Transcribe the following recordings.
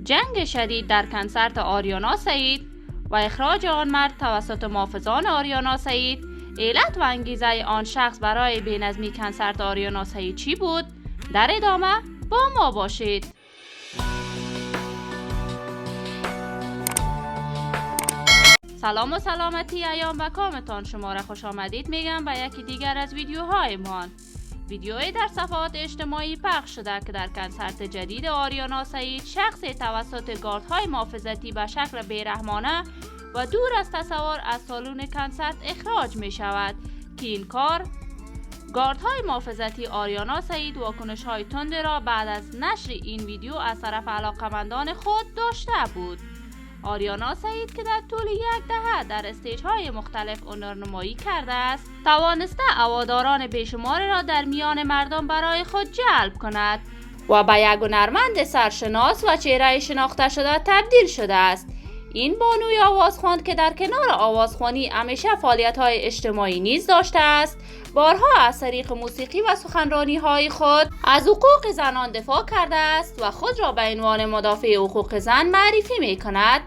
جنگ شدید در کنسرت آریانا سعید و اخراج آن مرد توسط محافظان آریانا سعید. علت و انگیزه آن شخص برای بی‌نظمی کنسرت آریانا سعید چی بود؟ در ادامه با ما باشید. سلام و سلامتی ایام و کامتان شما را خوش آمدید میگم به یکی دیگر از ویدیوهای مان. ویدیویی در صفحات اجتماعی پخش شده که در کنسرت جدید آریانا سعید شخصی توسط گاردهای محافظتی به شکل بیرحمانه و دور از تصور از سالن کنسرت اخراج می شود که این کار گاردهای محافظتی آریانا سعید واکنش‌های تند را بعد از نشر این ویدیو از طرف علاقمندان خود داشته بود. آریانا سعید که در طول یک دهه در استیج‌های مختلف هنرنمایی کرده است، توانسته هواداران بیشماری را در میان مردم برای خود جلب کند و به یک هنرمند سرشناس و چهره شناخته شده تبدیل شده است. این بانوی آوازخوان که در کنار آوازخوانی همیشه فعالیت‌های اجتماعی نیز داشته است، بارها از طریق موسیقی و سخنرانی‌های خود از حقوق زنان دفاع کرده است و خود را به عنوان مدافع حقوق زن معرفی می‌کند.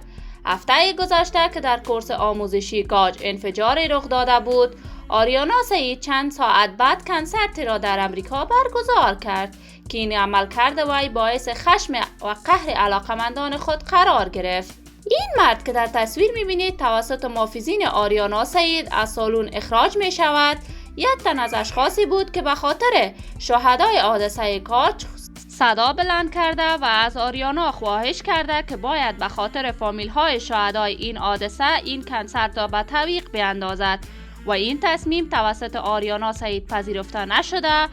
هفته گذشته که در کورس آموزشی گاج انفجاری رخ داده بود، آریانا سعید چند ساعت بعد کنسرت را در امریکا برگزار کرد که این عملکرد وی باعث خشم و قهر علاقمندان خود قرار گرفت. این مرد که در تصویر می‌بینید توسط محافظین آریانا سعید از سالن اخراج می شود، یک تن از اشخاصی بود که به خاطر شهدای حادثه گاج صدا بلند کرده و از آریانا خواهش کرده که باید به خاطر فامیل‌های شهدای این حادثه این کنسرت را به تعویق بیندازد و این تصمیم توسط آریانا سعید پذیرفته نشده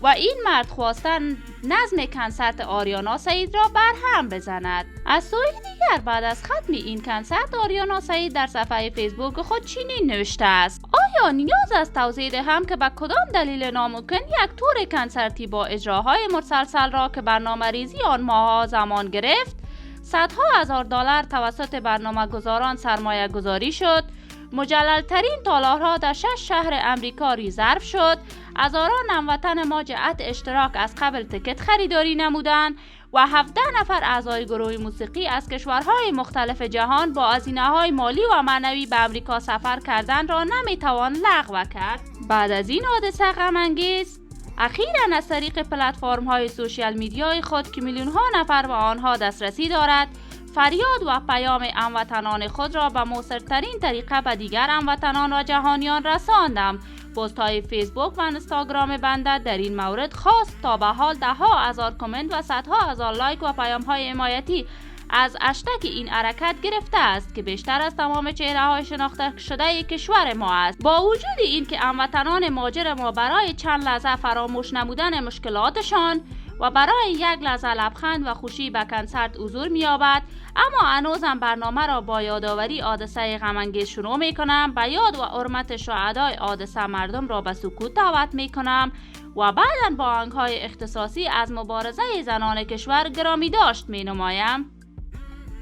و این مرد خواستن نظم کنسرت آریانا سعید را برهم بزند. از سوی دیگر بعد از ختم این کنسرت آریانا سعید در صفحه فیسبوک خود چنین نوشته است: آیا نیاز است توضیح دهم که به کدام دلیل ناممکن یک تور کنسرتی با اجراهای متسلسل را که برنامه‌ریزی آن ماه‌ها زمان گرفت، صدها هزار دلار توسط برنامه‌گذاران سرمایه گذاری شد، مجلل‌ترین تالارها در 6 شهر امریکا ریزرو شد، هزاران هموطن ما جهت اشتراک از قبل تکت خریداری نمودند و 17 نفر اعضای گروه موسیقی از کشورهای مختلف جهان با هزینه‌های مالی و معنوی به امریکا سفر کردن را نمیتوان لغو کرد. بعد از این حادثه غم‌انگیز اخیراً از طریق پلتفرم‌های سوشیال میدیای خود که میلیون‌ها نفر به آنها دسترسی دارد، فریاد و پیام هموطنان خود را به مؤثرترین طریقه به دیگر هموطنان و جهانیان رساندم. پست‌های فیسبوک و اینستاگرام بنده در این مورد خواست تا به حال ده‌ها هزار کامنت و صدها هزار لایک و پیام‌های حمایتی از هشتگ این حرکت گرفته است که بیشتر از تمام چهره‌های شناخته شده کشور ما است. با وجود این که هموطنان مهاجر ما برای چند لحظه فراموش نمودن مشکلاتشان و برای یک لحظه لبخند و خوشی به کنسرت حضور می‌یابد، اما هنوزم برنامه را با یادآوری حادثه غم‌انگیز شروع می‌کنم. به یاد و حرمت شهدای حادثه مردم را به سکوت دعوت می‌کنم و بعداً با آهنگ‌های اختصاصی از مبارزه زنان کشور گرامی داشت می‌نمایم.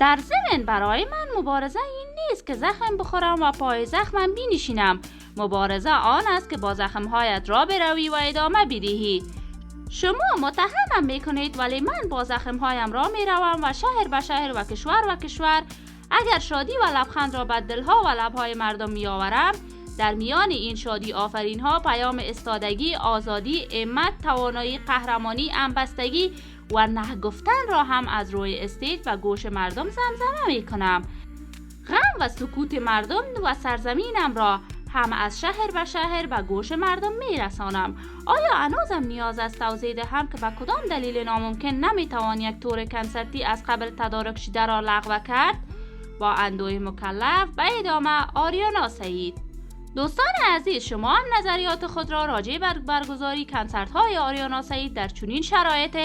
در ضمن برای من مبارزه این نیست که زخم بخورم و پای زخمم بنشینم. مبارزه آن است که با زخم‌هایت را بروی و ادامه بدهی. شما متهمم میکنید ولی من با زخمهایم را میروم و شهر به شهر و کشور اگر شادی و لبخند را به دلها و لبهای مردم میآورم. در میان این شادی آفرین ها پیام استادگی، آزادی، همت، توانایی، قهرمانی، همبستگی و نه گفتن را هم از روی استیج و گوش مردم زمزمه میکنم. غم و سکوت مردم و سرزمینم را هم از شهر به شهر به گوش مردم میرسانم. آیا هنوزم نیاز است توضیح دهم که به کدام دلیل ناممکن نمیتوان یک تور کنسرتی از قبل تدارک شده را لغو کرد؟ با اندوه مکلف به ادامه آریانا سعید. دوستان عزیز، شما هم نظریات خود را راجع بر برگزاری کنسرت های آریانا سعید در چنین شرایط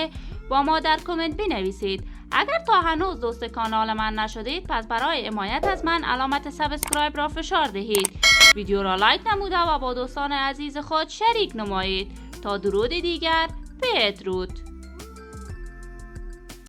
با ما در کامنت بنویسید. اگر تا هنوز دوست کانال من نشدید پس برای حمایت از من علامت سابسکرایب را فشار دهید. ویدیو را لایک نموده و با دوستان عزیز خود شریک نمایید. تا درود دیگر، بدرود.